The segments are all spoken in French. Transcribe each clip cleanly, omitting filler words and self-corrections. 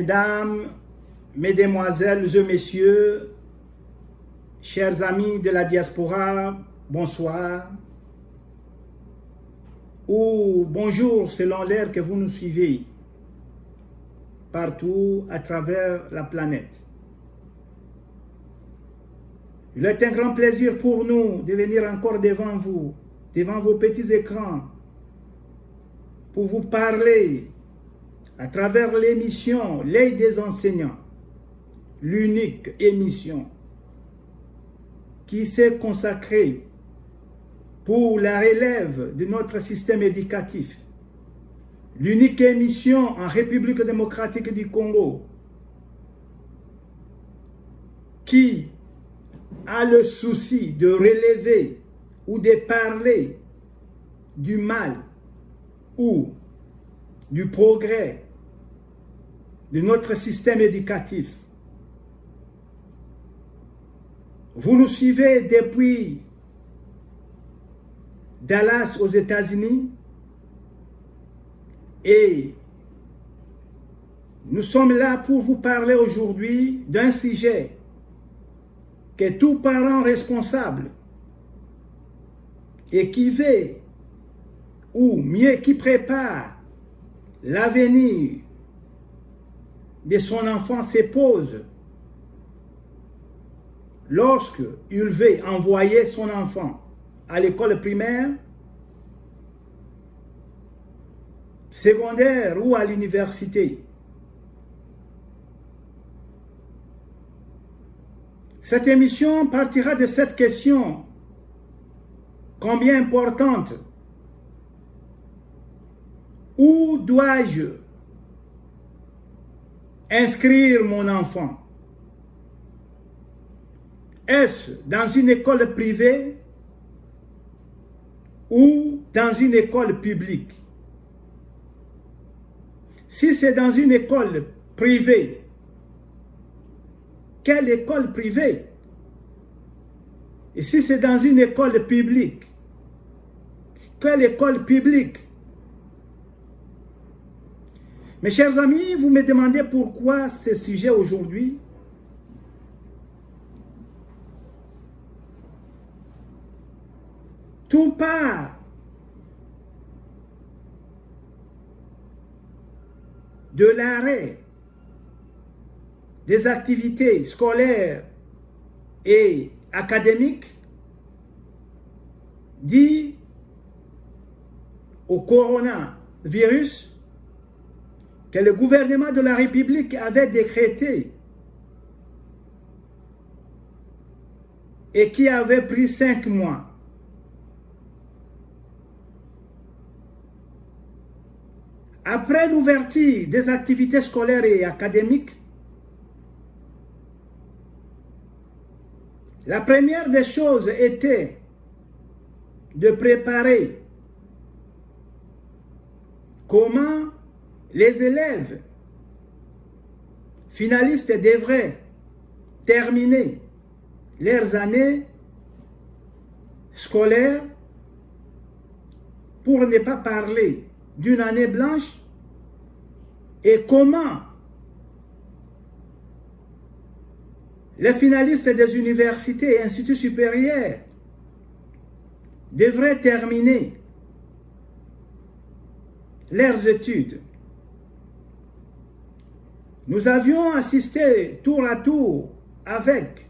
Mesdames, Mesdemoiselles et Messieurs, chers amis de la diaspora, bonsoir ou bonjour selon l'heure que vous nous suivez partout à travers la planète. Il est un grand plaisir pour nous de venir encore devant vous, devant vos petits écrans, pour vous parler à travers l'émission L'œil des enseignants, l'unique émission qui s'est consacrée pour la relève de notre système éducatif, l'unique émission en République démocratique du Congo qui a le souci de relever ou de parler du mal ou du progrès de notre système éducatif. Vous nous suivez depuis Dallas aux États-Unis et nous sommes là pour vous parler aujourd'hui d'un sujet que tout parent responsable et qui veut, ou mieux qui prépare l'avenir de son enfant se pose lorsque il veut envoyer son enfant à l'école primaire, secondaire ou à l'université. Cette émission partira de cette question combien importante. Où dois-je inscrire mon enfant? Est-ce dans une école privée ou dans une école publique? Si c'est dans une école privée, quelle école privée? Et si c'est dans une école publique, quelle école publique? Mes chers amis, vous me demandez pourquoi ce sujet aujourd'hui? Tout part de l'arrêt des activités scolaires et académiques dit au coronavirus que le gouvernement de la République avait décrété et qui avait pris 5 mois. Après l'ouverture des activités scolaires et académiques, la première des choses était de préparer comment les élèves finalistes devraient terminer leurs années scolaires pour ne pas parler d'une année blanche et comment les finalistes des universités et instituts supérieurs devraient terminer leurs études. Nous avions assisté tour à tour avec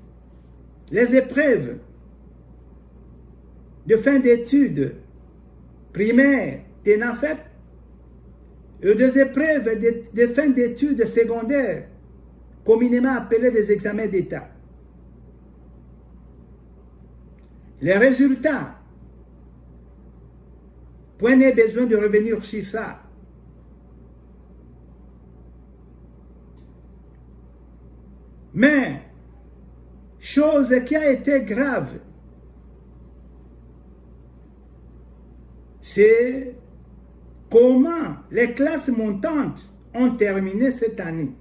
les épreuves de fin d'études primaires TENAFEP et des épreuves de fin d'études secondaires, communément appelées des examens d'État. Les résultats, point n'est besoin de revenir sur ça. Mais, chose qui a été grave, c'est comment les classes montantes ont terminé cette année.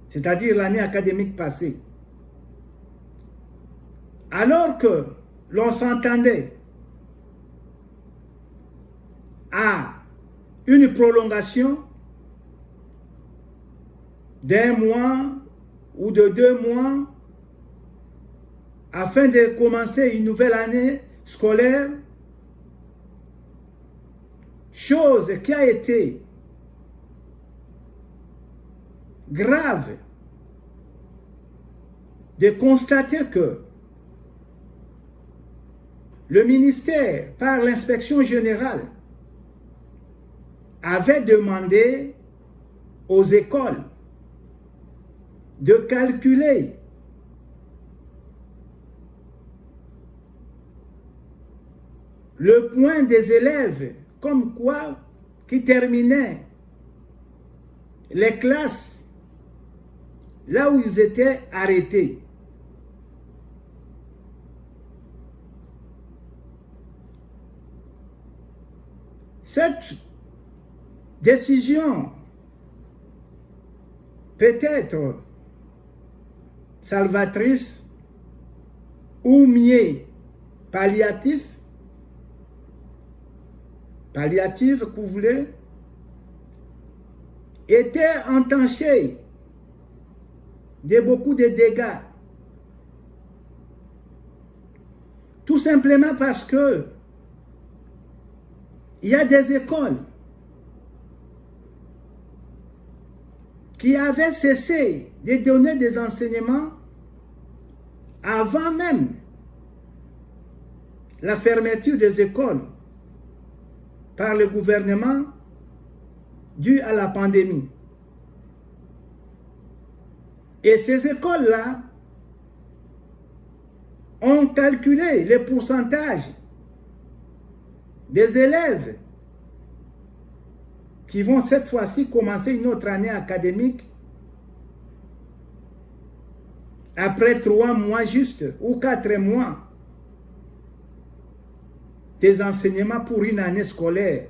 C'est-à-dire l'année académique passée. Alors que l'on s'entendait à une prolongation d'1 mois ou de 2 mois afin de commencer une nouvelle année scolaire, chose qui a été grave de constater que le ministère, par l'inspection générale, avait demandé aux écoles de calculer le point des élèves, comme quoi qui terminaient les classes là où ils étaient arrêtés. Cette décision peut être salvatrice ou mieux palliative que vous voulez, était entachée de beaucoup de dégâts. Tout simplement parce que il y a des écoles qui avaient cessé de donner des enseignements avant même la fermeture des écoles par le gouvernement dû à la pandémie. Et ces écoles-là ont calculé les pourcentages des élèves qui vont cette fois-ci commencer une autre année académique après 3 mois juste ou 4 mois des enseignements pour une année scolaire.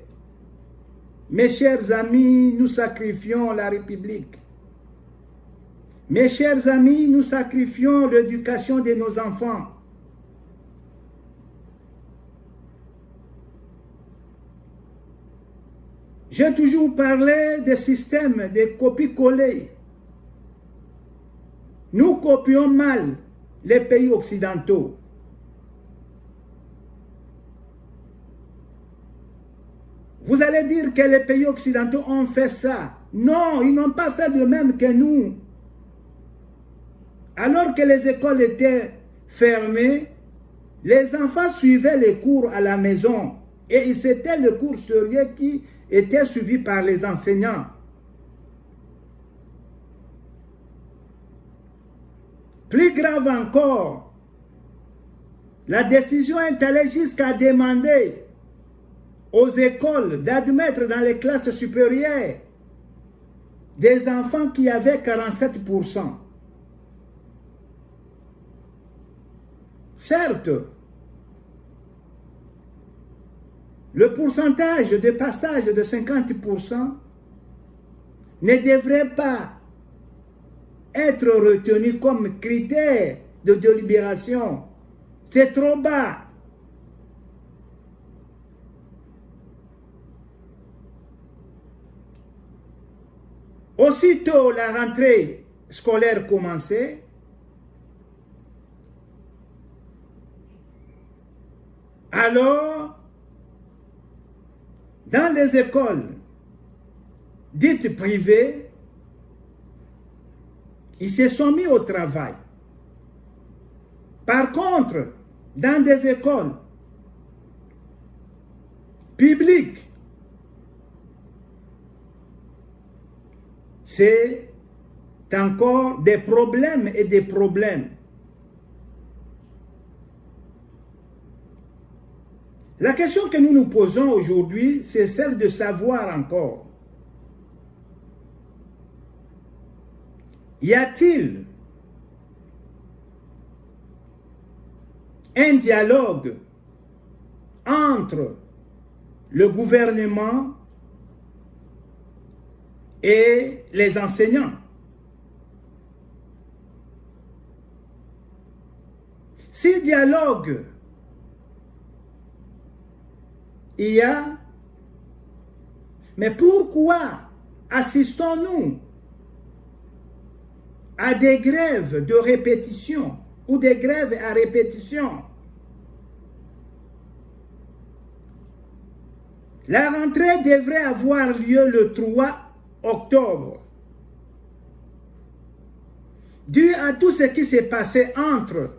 Mes chers amis, nous sacrifions la République. Mes chers amis, nous sacrifions l'éducation de nos enfants. J'ai toujours parlé des systèmes de copie-coller. Nous copions mal les pays occidentaux. Vous allez dire que les pays occidentaux ont fait ça. Non, ils n'ont pas fait de même que nous. Alors que les écoles étaient fermées, les enfants suivaient les cours à la maison. Et c'était le cours sérieux qui était suivi par les enseignants. Plus grave encore, la décision est allée jusqu'à demander aux écoles d'admettre dans les classes supérieures des enfants qui avaient 47%. Certes, le pourcentage de passage de 50% ne devrait pas être retenu comme critère de délibération. C'est trop bas. Aussitôt la rentrée scolaire commençait, alors, dans les écoles dites privées, ils se sont mis au travail. Par contre, dans des écoles publiques, c'est encore des problèmes et des problèmes. La question que nous nous posons aujourd'hui, c'est celle de savoir encore. Y a-t-il un dialogue entre le gouvernement et les enseignants? Si dialogue il y a, Mais pourquoi assistons-nous à des grèves de répétition ou des grèves à répétition? La rentrée devrait avoir lieu le 3 octobre. Dû à tout ce qui s'est passé entre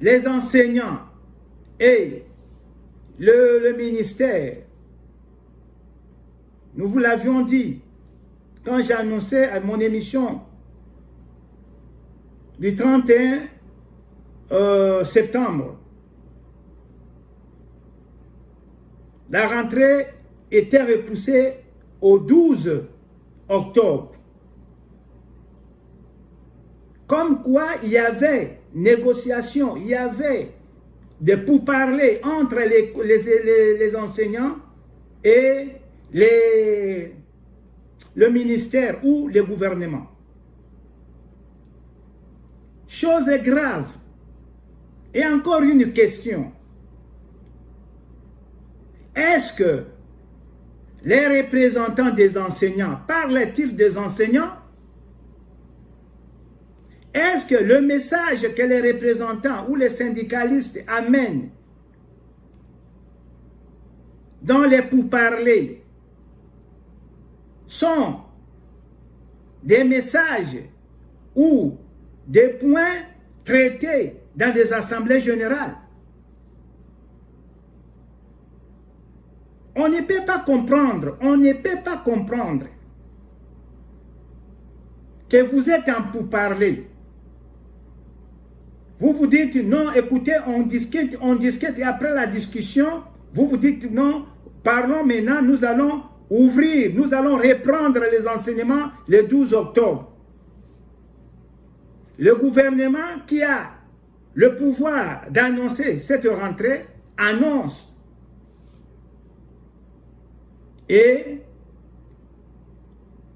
les enseignants et le ministère, nous vous l'avions dit quand j'ai annoncé à mon émission du 31 septembre. La rentrée était repoussée au 12 octobre. Comme quoi il y avait négociation, il y avait des pourparlers entre les enseignants et le ministère ou le gouvernement. Chose grave. Et encore une question. Est-ce que les représentants des enseignants, parlent-ils des enseignants? Est-ce que le message que les représentants ou les syndicalistes amènent dans les pourparlers sont des messages ou des points traités dans des assemblées générales? On ne peut pas comprendre, que vous êtes en pourparlers. Vous vous dites non, écoutez, on discute et après la discussion, vous vous dites non, parlons maintenant, nous allons ouvrir, nous allons reprendre les enseignements le 12 octobre. Le gouvernement qui a le pouvoir d'annoncer cette rentrée annonce. Et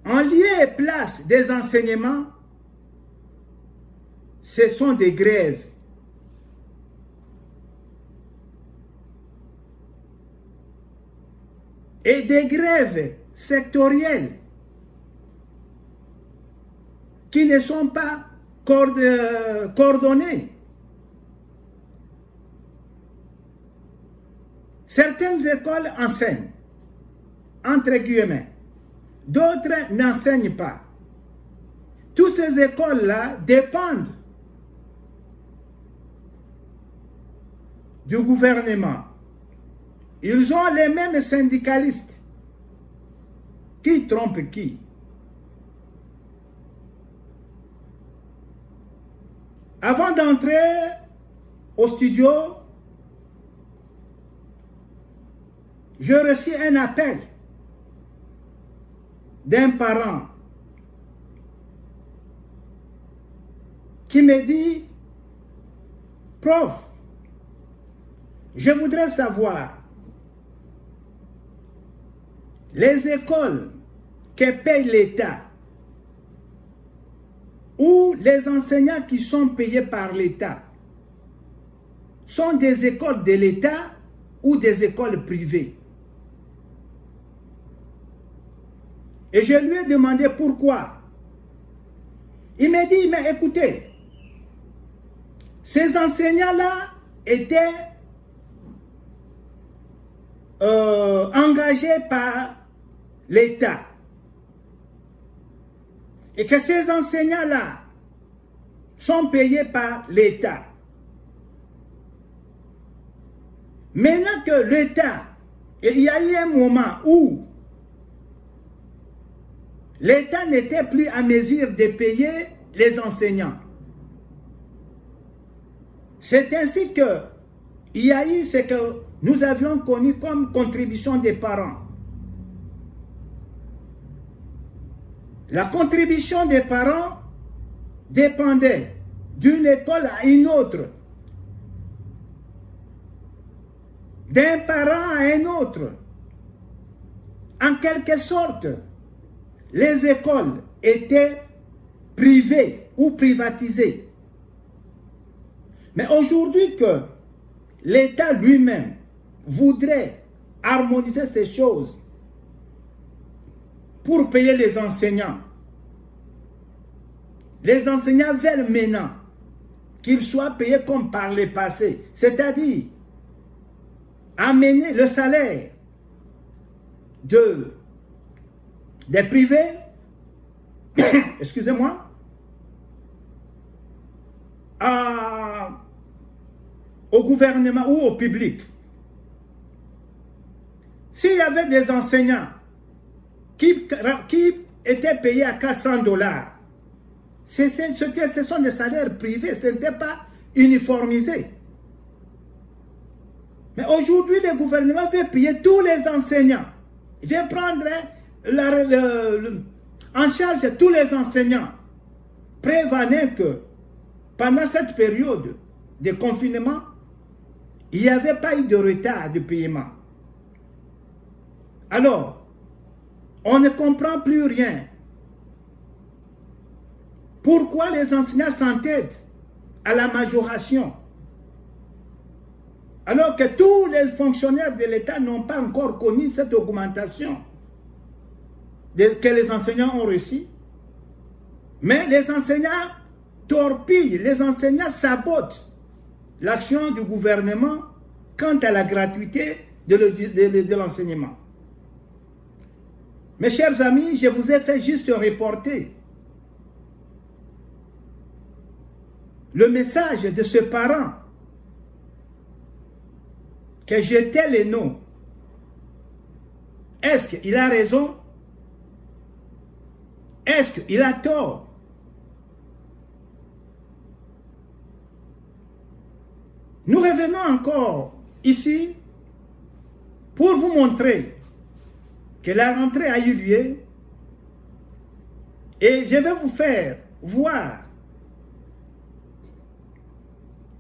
en lieu et place des enseignements, ce sont des grèves. Et des grèves sectorielles qui ne sont pas coordonnées. Certaines écoles enseignent, entre guillemets. D'autres n'enseignent pas. Toutes ces écoles-là dépendent du gouvernement. Ils ont les mêmes syndicalistes. Qui trompe qui? Avant d'entrer au studio, je reçus un appel d'un parent qui me dit, prof, je voudrais savoir, les écoles que paye l'État ou les enseignants qui sont payés par l'État sont des écoles de l'État ou des écoles privées? Et je lui ai demandé pourquoi. Il m'a dit, mais écoutez, ces enseignants-là étaient engagés par l'État. Et que ces enseignants-là sont payés par l'État. Maintenant que l'État, il y a eu un moment où l'État n'était plus à mesure de payer les enseignants. C'est ainsi que il y a eu ce que nous avions connu comme contribution des parents. La contribution des parents dépendait d'une école à une autre, d'un parent à un autre. En quelque sorte, les écoles étaient privées ou privatisées. Mais aujourd'hui que l'État lui-même voudrait harmoniser ces choses, pour payer les enseignants. Les enseignants veulent maintenant qu'ils soient payés comme par le passé, c'est-à-dire amener le salaire des privés, excusez-moi, au gouvernement ou au public. S'il y avait des enseignants qui étaient payés à 400 $, ce sont des salaires privés, ce n'était pas uniformisé. Mais aujourd'hui, le gouvernement veut payer tous les enseignants. Il veut prendre en charge tous les enseignants. Prévenez que pendant cette période de confinement, il n'y avait pas eu de retard de paiement. Alors, on ne comprend plus rien. Pourquoi les enseignants s'entêtent à la majoration? Alors que tous les fonctionnaires de l'État n'ont pas encore connu cette augmentation que les enseignants ont reçue. Mais les enseignants torpillent, les enseignants sabotent l'action du gouvernement quant à la gratuité de l'enseignement. Mes chers amis, je vous ai fait juste reporter le message de ce parent que j'étais les noms. Est-ce qu'il a raison? Est-ce qu'il a tort? Nous revenons encore ici pour vous montrer que la rentrée a eu lieu et je vais vous faire voir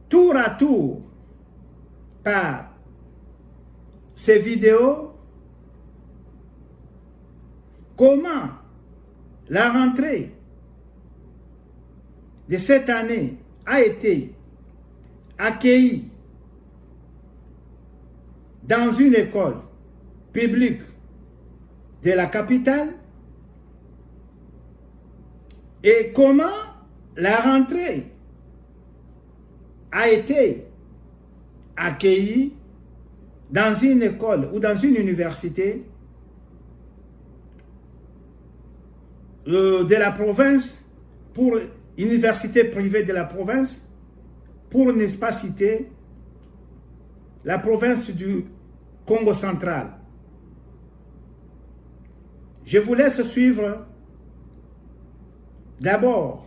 tour à tour par ces vidéos comment la rentrée de cette année a été accueillie dans une école publique de la capitale et comment la rentrée a été accueillie dans une école ou dans une université de la province, pour université privée de la province, pour ne pas citer la province du Congo central. Je vous laisse suivre d'abord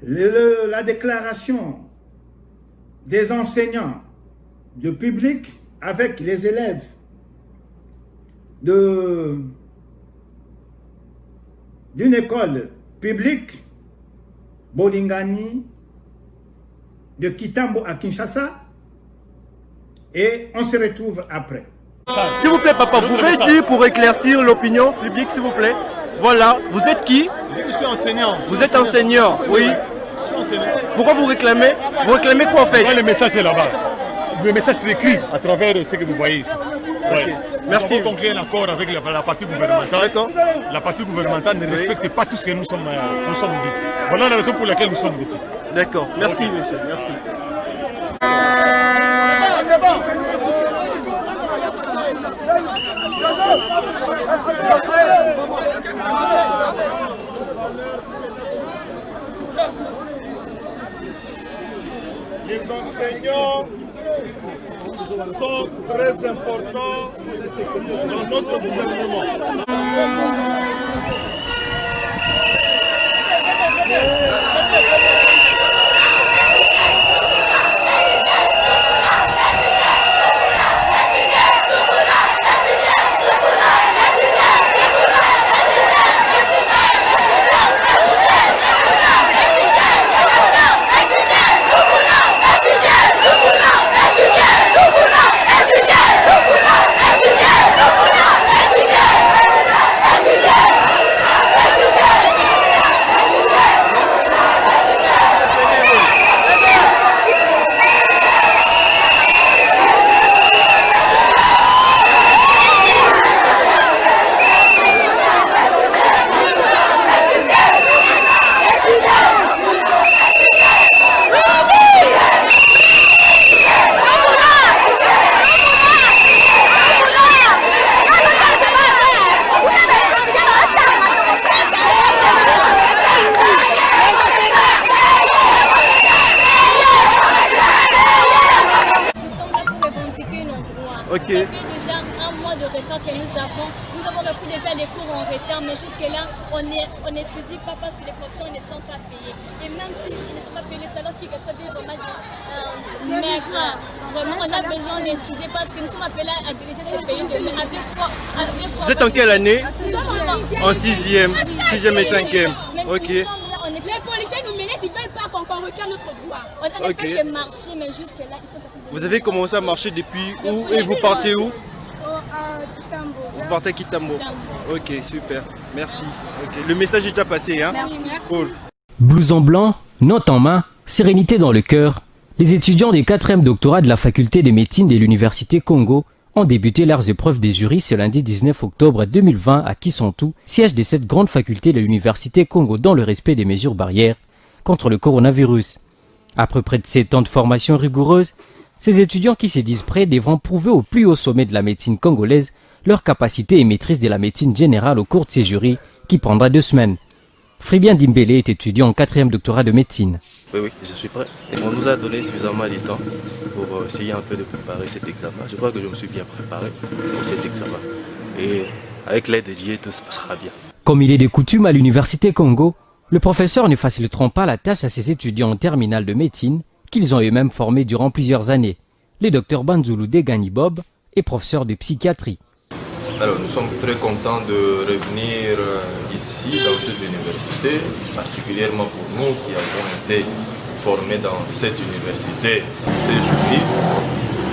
la déclaration des enseignants de public avec les élèves d'une école publique Bolingani de Kitambo à Kinshasa, et on se retrouve après. S'il vous plaît, papa, vous pouvez dire pour éclaircir l'opinion publique, s'il vous plaît. Voilà, vous êtes qui? Je suis enseignant. Vous êtes enseignant, oui. Je suis enseignant. Pourquoi vous réclamez? Vous réclamez quoi en fait? Le message est là-bas. Le message est écrit à travers ce que vous voyez ici. Okay. Merci. Nous avons conclu un accord avec la partie gouvernementale. La partie gouvernementale ne respecte pas tout ce que nous sommes dit. Voilà la raison pour laquelle nous sommes ici. D'accord. Merci, monsieur. Merci. Les enseignants sont très importants dans notre gouvernement. Étudier Ok. Ça fait déjà un mois de retard que nous avons. Nous avons repris déjà les cours en retard, mais jusque-là, on n'étudie pas parce que les professeurs ne sont pas payés. Et même s'ils ne sont pas payés, c'est alors qu'ils reçoivent vraiment des maigres. Vraiment, on a besoin d'étudier parce que nous sommes appelés à diriger ce pays demain avec quoi. Vous êtes en quelle année? En 6e, 6e et 5e. Ok. Les policiers nous menacent, ils ne veulent pas qu'on requiert notre droit. On ne fait que marcher, mais jusque-là, il faut que vous avez commencé à marcher depuis où et vous partez où? Vous partez à Kitambo. Ok, super. Merci. Okay. Le message est déjà passé. Hein? Merci. Cool. Blouse en blanc, note en main, sérénité dans le cœur. Les étudiants des 4e doctorat de la faculté de médecine de l'Université Congo ont débuté leurs épreuves des jurys ce lundi 19 octobre 2020 à Kisantu, siège de cette grande faculté de l'Université Congo dans le respect des mesures barrières contre le coronavirus. Après près de 7 ans de formation rigoureuse, ces étudiants qui se disent prêts devront prouver au plus haut sommet de la médecine congolaise leur capacité et maîtrise de la médecine générale au cours de ces jurys qui prendra 2 semaines. Fribien Dimbélé est étudiant en 4e doctorat de médecine. Oui, je suis prêt. On nous a donné suffisamment de temps pour essayer un peu de préparer cet examen. Je crois que je me suis bien préparé pour cet examen. Et avec l'aide de Dieu, tout se passera bien. Comme il est de coutume à l'Université Congo, le professeur ne faciliteront pas la tâche à ses étudiants en terminale de médecine qu'ils ont eux-mêmes formés durant plusieurs années. Le docteur Banzoulou Degani Bob est professeur de psychiatrie. Alors, nous sommes très contents de revenir ici, dans cette université, particulièrement pour nous qui avons été formés dans cette université. Ce jury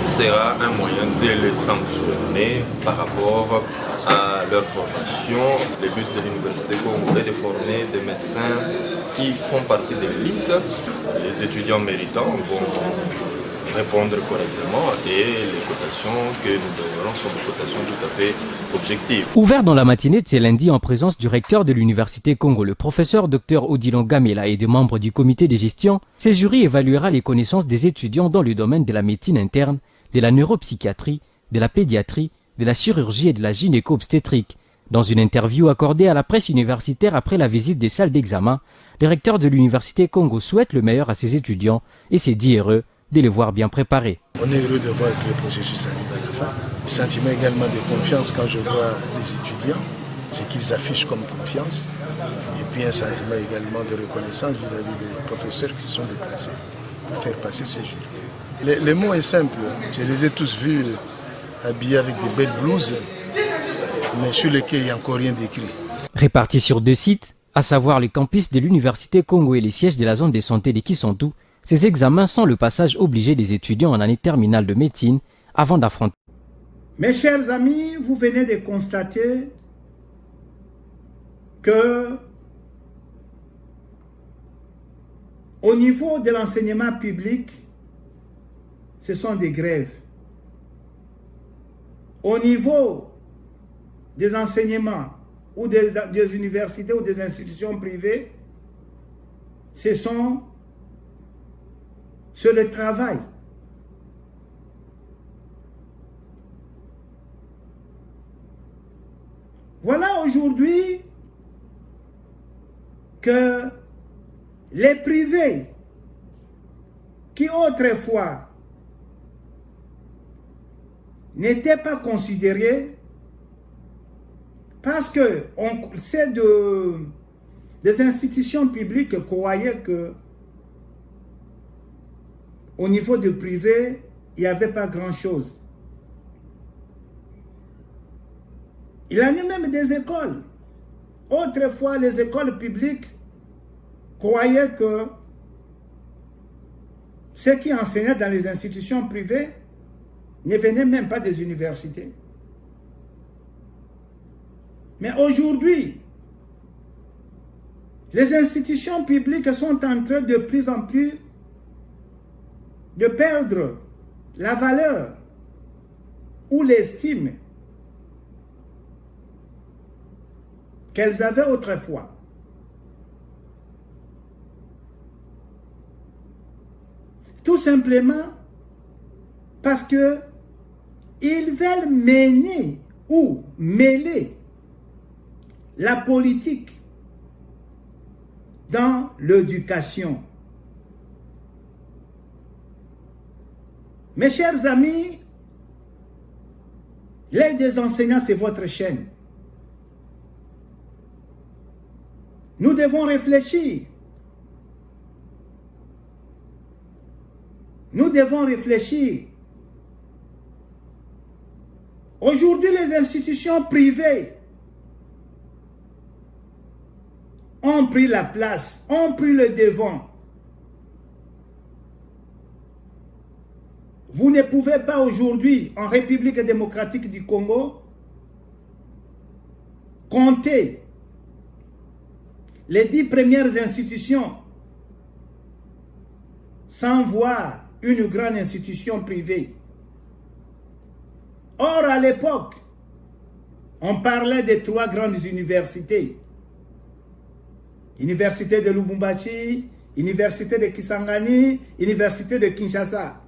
sera un moyen de les sanctionner par rapport à leur formation. Le but de l'université Congo est de former des médecins qui font partie de l'élite. Les étudiants méritants vont répondre correctement et les cotations que nous donnerons sont des cotations tout à fait objectives. Ouvert dans la matinée de ce lundi en présence du recteur de l'Université Congo, le professeur Dr Odilon Gamela et des membres du comité de gestion, ce jury évaluera les connaissances des étudiants dans le domaine de la médecine interne, de la neuropsychiatrie, de la pédiatrie, de la chirurgie et de la gynéco-obstétrique. Dans une interview accordée à la presse universitaire après la visite des salles d'examen, le recteur de l'Université Congo souhaite le meilleur à ses étudiants et s'est dit heureux de les voir bien préparés. On est heureux de voir que le processus arrive à la fin. Le sentiment également de confiance quand je vois les étudiants, ce qu'ils affichent comme confiance. Et puis un sentiment également de reconnaissance vis-à-vis des professeurs qui se sont déplacés pour faire passer ce jury. Le mot est simple, je les ai tous vus habillés avec des belles blouses, mais sur lesquelles il n'y a encore rien d'écrit. Répartis sur 2 sites, à savoir les campus de l'Université Congo et les sièges de la zone de santé de Kisantu, ces examens sont le passage obligé des étudiants en année terminale de médecine avant d'affronter. Mes chers amis, vous venez de constater que au niveau de l'enseignement public, ce sont des grèves. Au niveau des enseignements ou des universités ou des institutions privées, ce sont sur le travail. Voilà aujourd'hui que les privés qui autrefois n'étaient pas considérés parce que c'est des institutions publiques qui croyaient que au niveau du privé, il n'y avait pas grand-chose. Il y en a même des écoles. Autrefois, les écoles publiques croyaient que ceux qui enseignaient dans les institutions privées ne venaient même pas des universités. Mais aujourd'hui, les institutions publiques sont en train de plus en plus de perdre la valeur ou l'estime qu'elles avaient autrefois. Tout simplement parce que ils veulent mener ou mêler la politique dans l'éducation. Mes chers amis, L'aide des enseignants, c'est votre chaîne. Nous devons réfléchir. Nous devons réfléchir. Aujourd'hui, les institutions privées ont pris la place, ont pris le devant. Vous ne pouvez pas aujourd'hui, en République démocratique du Congo, compter les 10 premières institutions sans voir une grande institution privée. Or, à l'époque, on parlait des 3 grandes universités. Université de Lubumbashi, Université de Kisangani, Université de Kinshasa.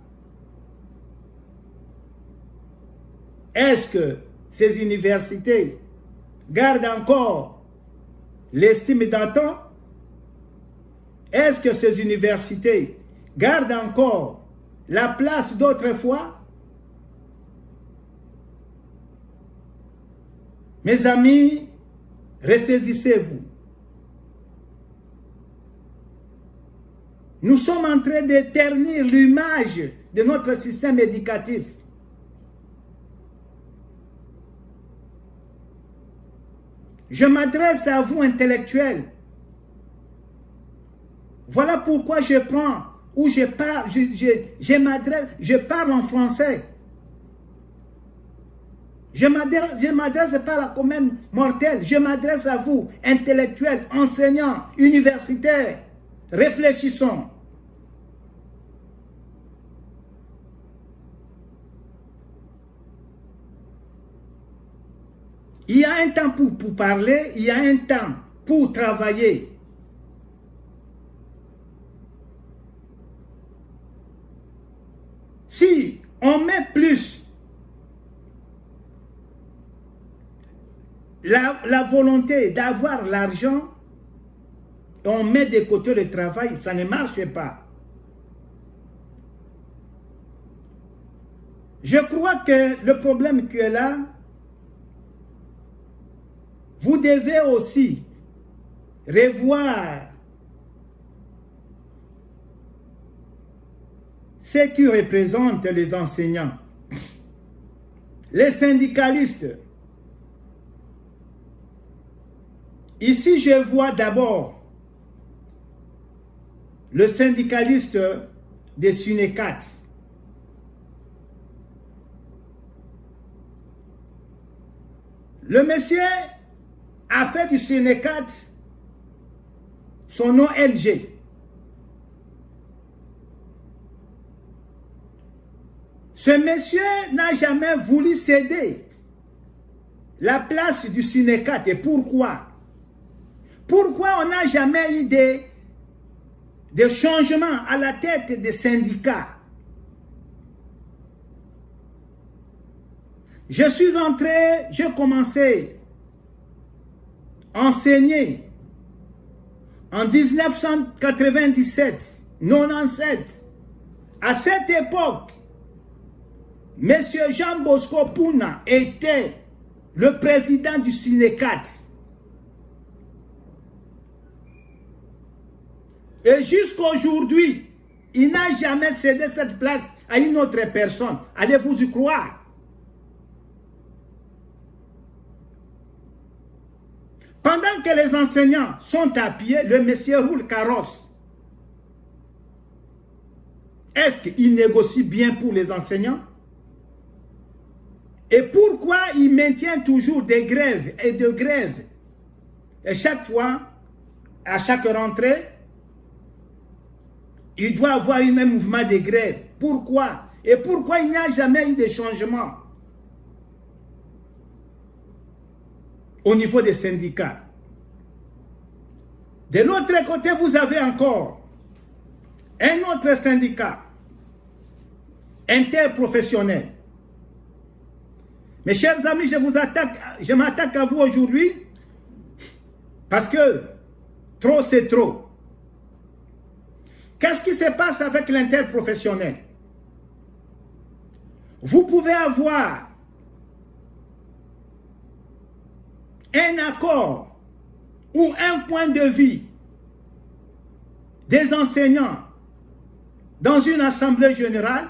Est-ce que ces universités gardent encore l'estime d'antan? Est-ce que ces universités gardent encore la place d'autrefois? Mes amis, ressaisissez-vous. Nous sommes en train de ternir l'image de notre système éducatif. Je m'adresse à vous, intellectuels. Voilà pourquoi je prends, ou je parle, je parle en français. Je m'adresse pas à la commune mortelle, je m'adresse à vous, intellectuels, enseignants, universitaires. Réfléchissons. Il y a un temps pour parler, il y a un temps pour travailler. Si on met plus la volonté d'avoir l'argent, on met de côté le travail, ça ne marche pas. Je crois que le problème qui est là, vous devez aussi revoir ce qui représente les enseignants, les syndicalistes. Ici, je vois d'abord le syndicaliste des Sunécat. Le monsieur a fait du Sunécat son nom LG. Ce monsieur n'a jamais voulu céder la place du Sunécat. Et pourquoi? Pourquoi on n'a jamais eu des changements à la tête des syndicats? J'ai commencé à enseigner en 1997, 97. À cette époque, M. Jean Bosco Pouna était le président du Sunécat. Et jusqu'à aujourd'hui, il n'a jamais cédé cette place à une autre personne. Allez-vous y croire? Pendant que les enseignants sont à pied, le monsieur roule carrosse. Est-ce qu'il négocie bien pour les enseignants? Et pourquoi il maintient toujours des grèves et de grèves? Et chaque fois, à chaque rentrée, il doit avoir un même mouvement de grève. Pourquoi? Et pourquoi il n'y a jamais eu de changement au niveau des syndicats? De l'autre côté, vous avez encore un autre syndicat interprofessionnel. Mes chers amis, je m'attaque à vous aujourd'hui parce que trop c'est trop. Qu'est-ce qui se passe avec l'interprofessionnel? Vous pouvez avoir un accord ou un point de vue des enseignants dans une assemblée générale,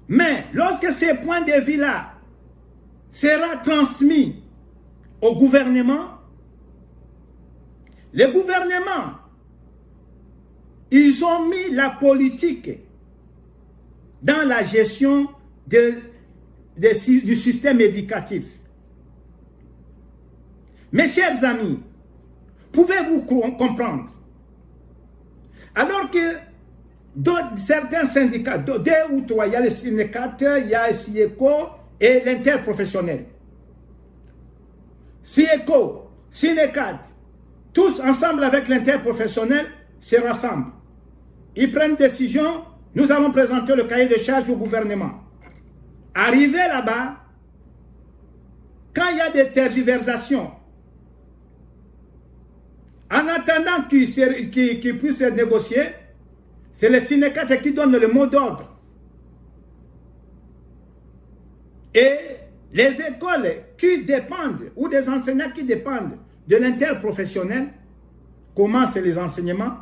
mais lorsque ces points de vue-là sera transmis au gouvernement, les gouvernements, ils ont mis la politique dans la gestion du système éducatif. Mes chers amis, pouvez-vous comprendre? Alors que certains syndicats, deux ou trois, il y a le syndicat, il y a le SIECO et l'interprofessionnel. SIECO, syndicat, tous ensemble avec l'interprofessionnel se rassemblent. Ils prennent une décision, nous allons présenter le cahier de charges au gouvernement. Arrivé là-bas, quand il y a des tergiversations, en attendant qu'ils puissent négocier, c'est le syndicat qui donne le mot d'ordre. Et les écoles qui dépendent, ou des enseignants qui dépendent de l'interprofessionnel, commencent les enseignements,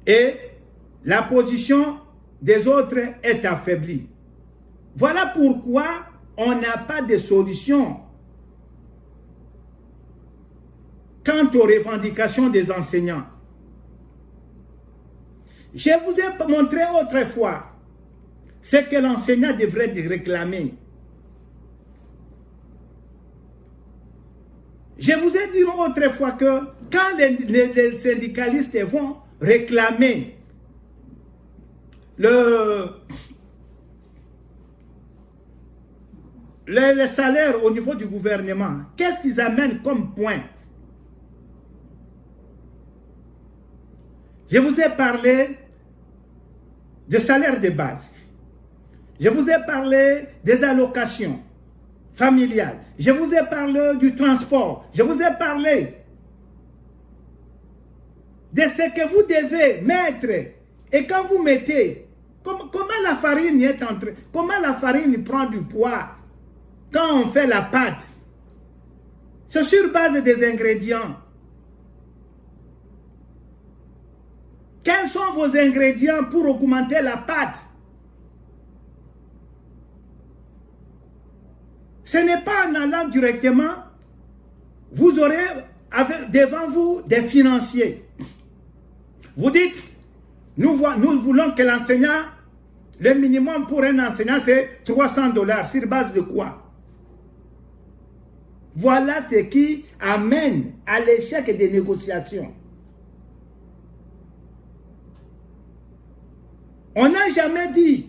et la position des autres est affaiblie. Voilà pourquoi on n'a pas de solution quant aux revendications des enseignants. Je vous ai montré autrefois ce que l'enseignant devrait réclamer. Je vous ai dit autrefois que quand les syndicalistes vont réclamer le salaire au niveau du gouvernement, qu'est-ce qu'ils amènent comme point? Je vous ai parlé de salaire de base. Je vous ai parlé des allocations familiales. Je vous ai parlé du transport. Je vous ai parlé de ce que vous devez mettre. Et quand vous mettez, comment la farine est entrée, comment la farine prend du poids quand on fait la pâte? C'est sur base des ingrédients. Quels sont vos ingrédients pour augmenter la pâte? Ce n'est pas en allant directement, vous aurez devant vous des financiers. Vous dites, nous voulons que l'enseignant, le minimum pour un enseignant, c'est $300. Sur base de quoi? Voilà ce qui amène à l'échec des négociations. On n'a jamais dit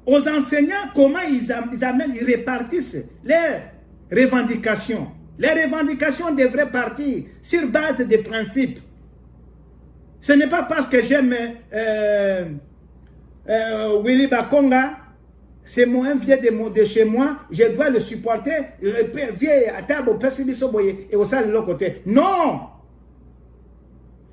aux enseignants comment ils répartissent leurs revendications. Les revendications devraient partir sur base des principes. Ce n'est pas parce que j'aime Willy Bakonga, c'est un vieux de chez moi, je dois le supporter, vieux à table, et au sein de l'autre côté. Non!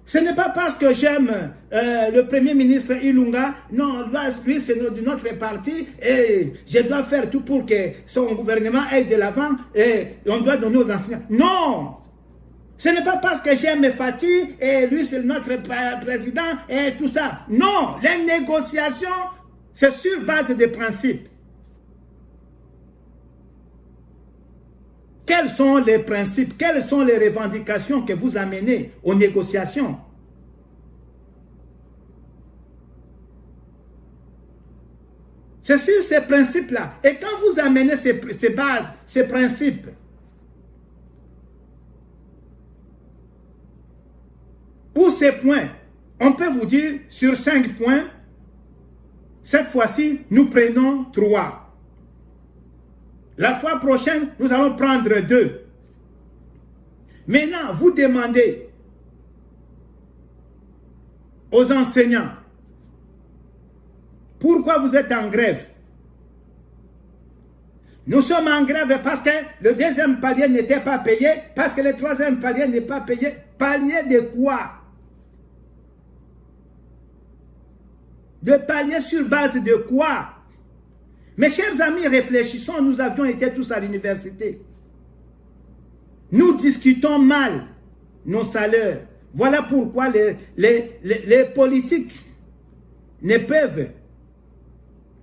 Ce n'est pas parce que j'aime le premier ministre Ilunga, non, lui c'est de notre parti et je dois faire tout pour que son gouvernement aille de l'avant et on doit donner aux enseignants. Non! Ce n'est pas parce que j'aime Fatih et lui c'est notre président et tout ça. Non! Les négociations, c'est sur base des principes. Quels sont les principes, quelles sont les revendications que vous amenez aux négociations? C'est sur ces principes-là. Et quand vous amenez ces bases, ces principes, ou ces points, on peut vous dire sur 5 points, cette fois-ci, nous prenons 3. La fois prochaine, nous allons prendre 2. Maintenant, vous demandez aux enseignants, pourquoi vous êtes en grève? Nous sommes en grève parce que le deuxième palier n'était pas payé, parce que le troisième palier n'est pas payé. Palier de quoi? De palier sur base de quoi? Mes chers amis, réfléchissons, nous avions été tous à l'université. Nous discutons mal nos salaires. Voilà pourquoi les politiques ne peuvent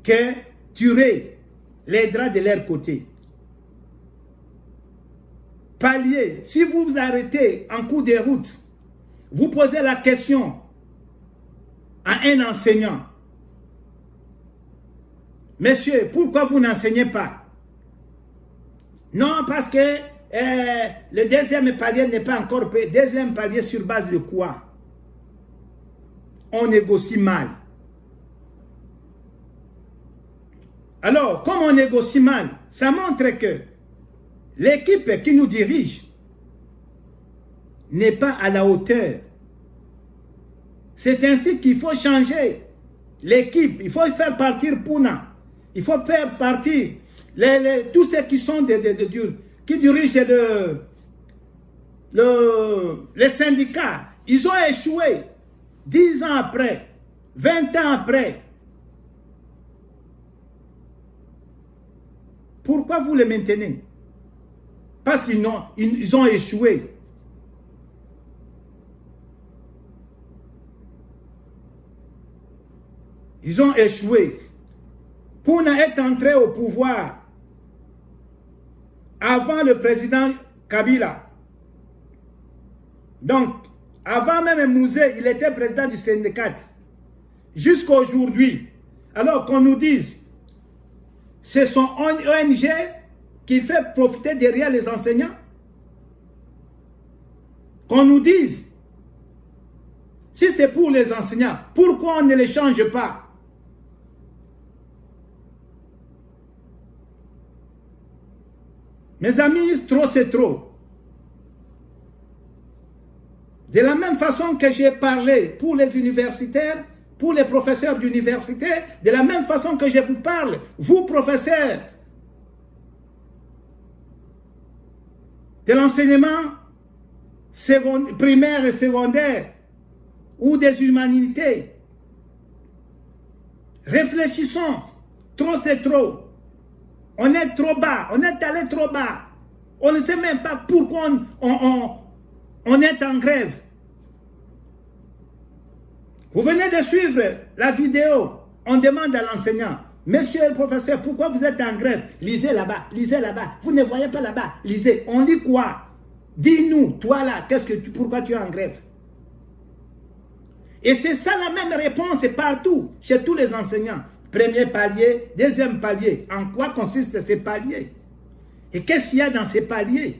que tuer les draps de leur côté. Pallier, si vous vous arrêtez en cours de route, vous posez la question à un enseignant. Monsieur, pourquoi vous n'enseignez pas? Non, parce que le deuxième palier n'est pas encore payé. Deuxième palier sur base de quoi? On négocie mal. Alors, comme on négocie mal, ça montre que l'équipe qui nous dirige n'est pas à la hauteur. C'est ainsi qu'il faut changer l'équipe. Il faut faire partir Puna. Il faut faire partir tous ceux qui sont qui dirigent les syndicats. Ils ont échoué 10 ans après, 20 ans après. Pourquoi vous les maintenez? Parce qu'ils ont échoué. Ils ont échoué. Puna est entré au pouvoir avant le président Kabila. Donc, avant même Mouzé, il était président du syndicat. Jusqu'à aujourd'hui. Alors qu'on nous dise, c'est son ONG qui fait profiter derrière les enseignants. Qu'on nous dise, si c'est pour les enseignants, pourquoi on ne les change pas? Mes amis, trop c'est trop. De la même façon que j'ai parlé pour les universitaires, pour les professeurs d'université, de la même façon que je vous parle, vous professeurs de l'enseignement primaire et secondaire ou des humanités, réfléchissons, trop c'est trop. On est trop bas, on est allé trop bas. On ne sait même pas pourquoi on est en grève. Vous venez de suivre la vidéo. On demande à l'enseignant, monsieur le professeur, pourquoi vous êtes en grève? Lisez là-bas, lisez là-bas. Vous ne voyez pas là-bas, lisez. On lit quoi? Dis-nous, toi là, pourquoi tu es en grève? Et c'est ça la même réponse partout, chez tous les enseignants. Premier palier, deuxième palier. En quoi consistent ces paliers? Et qu'est-ce qu'il y a dans ces paliers?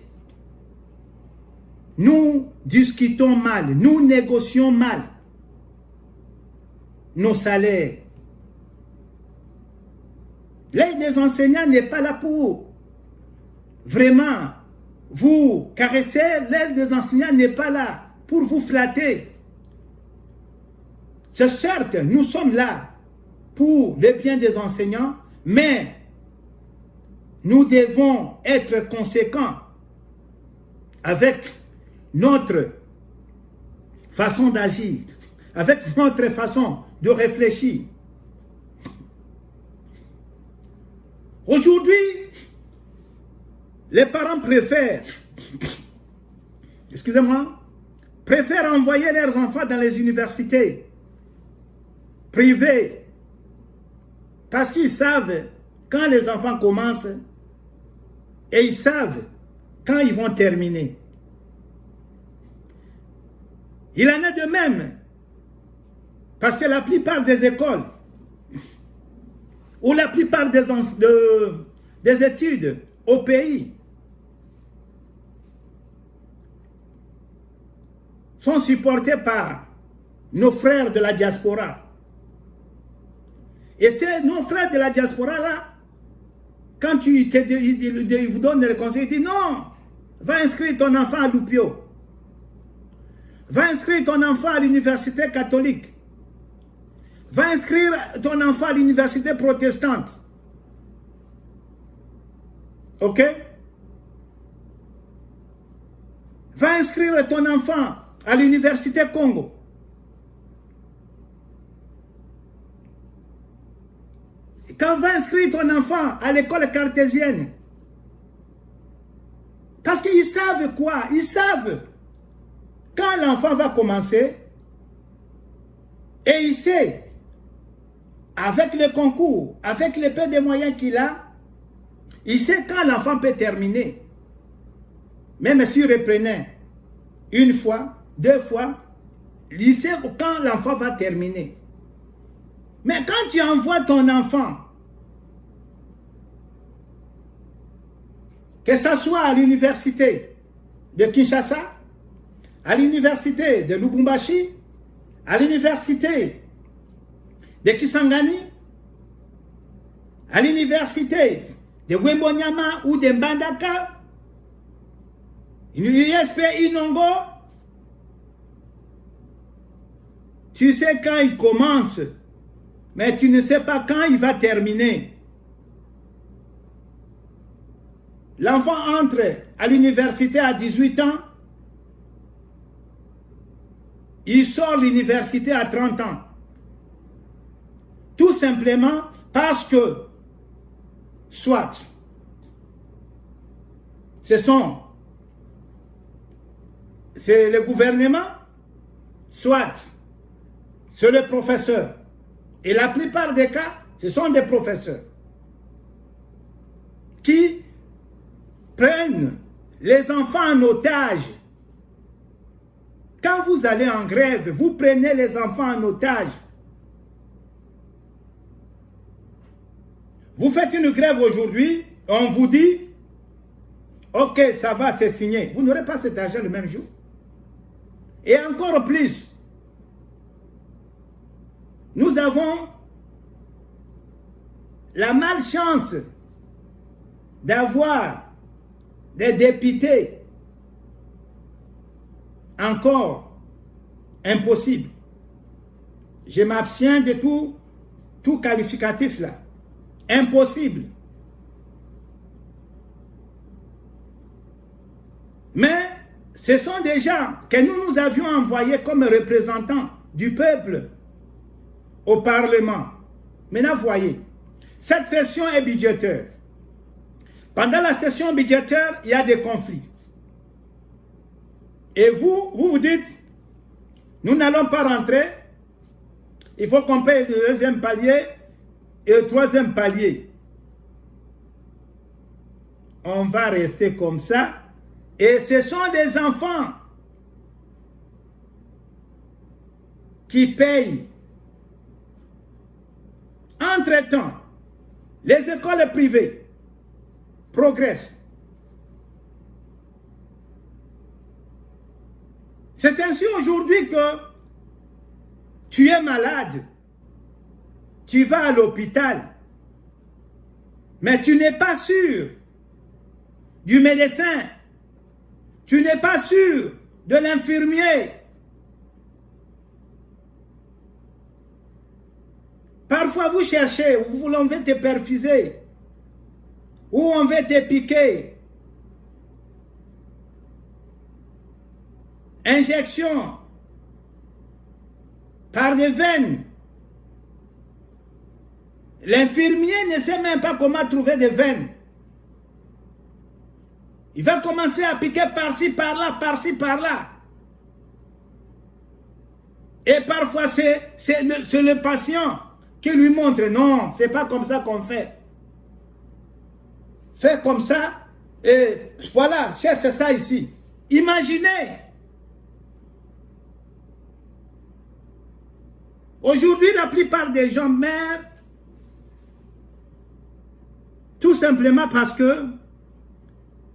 Nous discutons mal, nous négocions mal nos salaires. L'aide des enseignants n'est pas là pour vraiment vous caresser. L'aide des enseignants n'est pas là pour vous flatter. C'est certes, nous sommes là pour le bien des enseignants, mais nous devons être conséquents avec notre façon d'agir, avec notre façon de réfléchir. Aujourd'hui, les parents préfèrent envoyer leurs enfants dans les universités privées parce qu'ils savent quand les enfants commencent et ils savent quand ils vont terminer. Il en est de même parce que la plupart des écoles ou la plupart des études au pays sont supportées par nos frères de la diaspora. Et c'est nos frères de la diaspora là, quand ils vous donnent le conseil, ils disent non, va inscrire ton enfant à l'Oupio, va inscrire ton enfant à l'université catholique, va inscrire ton enfant à l'université protestante. Ok? Va inscrire ton enfant à l'université Congo. quand va inscrire ton enfant à l'école cartésienne? Parce qu'ils savent quoi? Ils savent. Quand l'enfant va commencer, et il sait, avec le concours, avec le peu de moyens qu'il a, il sait quand l'enfant peut terminer. Même s'il reprenait une fois, 2 fois, il sait quand l'enfant va terminer. Mais quand tu envoies ton enfant, que ce soit à l'université de Kinshasa, à l'université de Lubumbashi, à l'université de Kisangani, à l'université de Wembonyama ou de Mbandaka, l'USP Inongo, tu sais quand il commence, mais tu ne sais pas quand il va terminer. L'enfant entre à l'université à 18 ans, il sort de l'université à 30 ans. Tout simplement parce que, soit, c'est le gouvernement, soit, c'est le professeur. Et la plupart des cas, ce sont des professeurs qui prennent les enfants en otage. Quand vous allez en grève, vous prenez les enfants en otage. Vous faites une grève aujourd'hui, on vous dit, ok, ça va, c'est signé. Vous n'aurez pas cet argent le même jour. Et encore plus, nous avons la malchance d'avoir des députés encore impossible. Je m'abstiens de tout qualificatif là. Impossible. Mais ce sont des gens que nous avions envoyés comme représentants du peuple au Parlement. Maintenant, voyez, cette session est budgétaire. Pendant la session budgétaire, il y a des conflits. Et vous dites, nous n'allons pas rentrer, il faut qu'on paye le 2e palier et le 3e palier. On va rester comme ça. Et ce sont des enfants qui payent. Entre-temps, les écoles privées progressent. C'est ainsi aujourd'hui que tu es malade, tu vas à l'hôpital, mais tu n'es pas sûr du médecin, tu n'es pas sûr de l'infirmier. Parfois vous cherchez, où l'on veut te perfuser, où on veut te piquer. Injection par des veines. L'infirmier ne sait même pas comment trouver des veines. Il va commencer à piquer par-ci, par-là, par-ci, par-là. Et parfois, c'est le patient qui lui montre, non, c'est pas comme ça qu'on fait. Fais comme ça, et voilà, cherche ça ici. Imaginez. Aujourd'hui, la plupart des gens meurent tout simplement parce que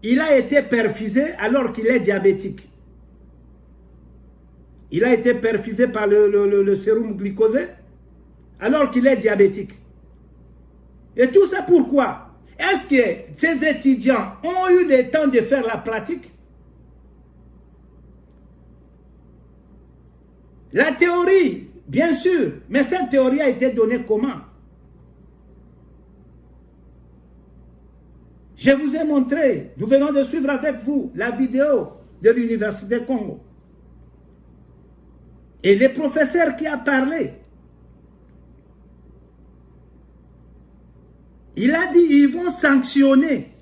il a été perfusé alors qu'il est diabétique. Il a été perfusé par le sérum glycosé alors qu'il est diabétique. Et tout ça pourquoi? Est-ce que ces étudiants ont eu le temps de faire la pratique? La théorie, bien sûr, mais cette théorie a été donnée comment? Je vous ai montré, nous venons de suivre avec vous la vidéo de l'Université Congo. Et le professeur qui a parlé, Il a dit ils vont sanctionner.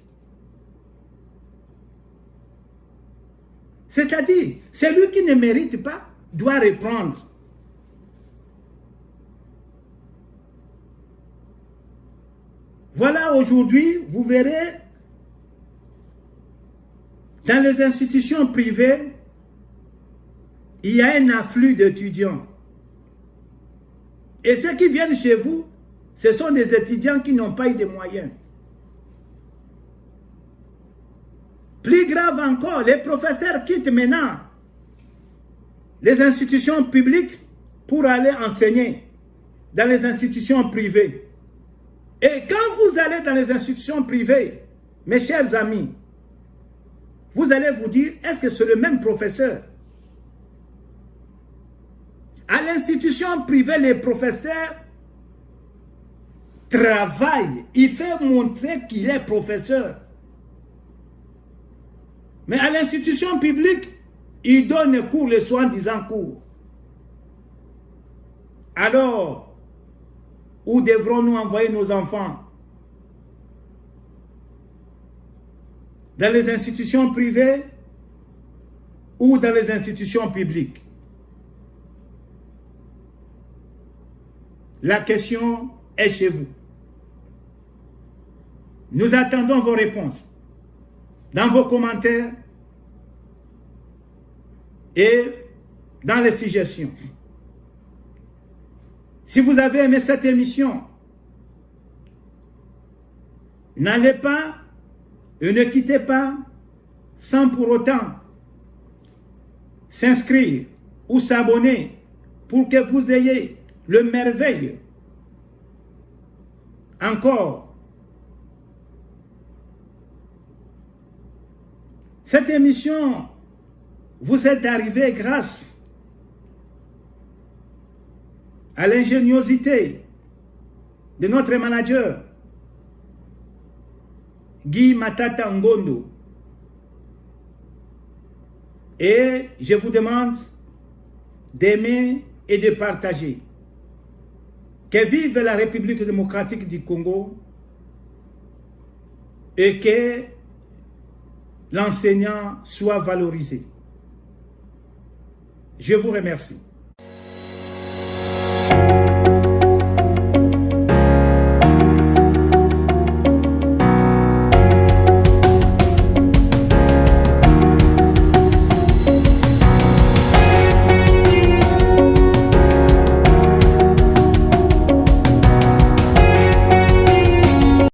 C'est-à-dire, celui qui ne mérite pas doit reprendre. Voilà, aujourd'hui, vous verrez, dans les institutions privées, il y a un afflux d'étudiants. Et ceux qui viennent chez vous, ce sont des étudiants qui n'ont pas eu de moyens. Plus grave encore, les professeurs quittent maintenant les institutions publiques pour aller enseigner dans les institutions privées. Et quand vous allez dans les institutions privées, mes chers amis, vous allez vous dire, est-ce que c'est le même professeur? À l'institution privée, les professeurs travaillent. Il fait montrer qu'il est professeur. Mais à l'institution publique, il donne cours le soir en disant cours. Alors, où devrons-nous envoyer nos enfants? Dans les institutions privées ou dans les institutions publiques? La question est chez vous. Nous attendons vos réponses dans vos commentaires et dans les suggestions. Si vous avez aimé cette émission, n'allez pas et ne quittez pas sans pour autant s'inscrire ou s'abonner pour que vous ayez le merveille. Encore, cette émission vous est arrivée grâce à l'ingéniosité de notre manager, Guy Matata Ngondo. Et je vous demande d'aimer et de partager. Que vive la République démocratique du Congo et que l'enseignant soit valorisé. Je vous remercie.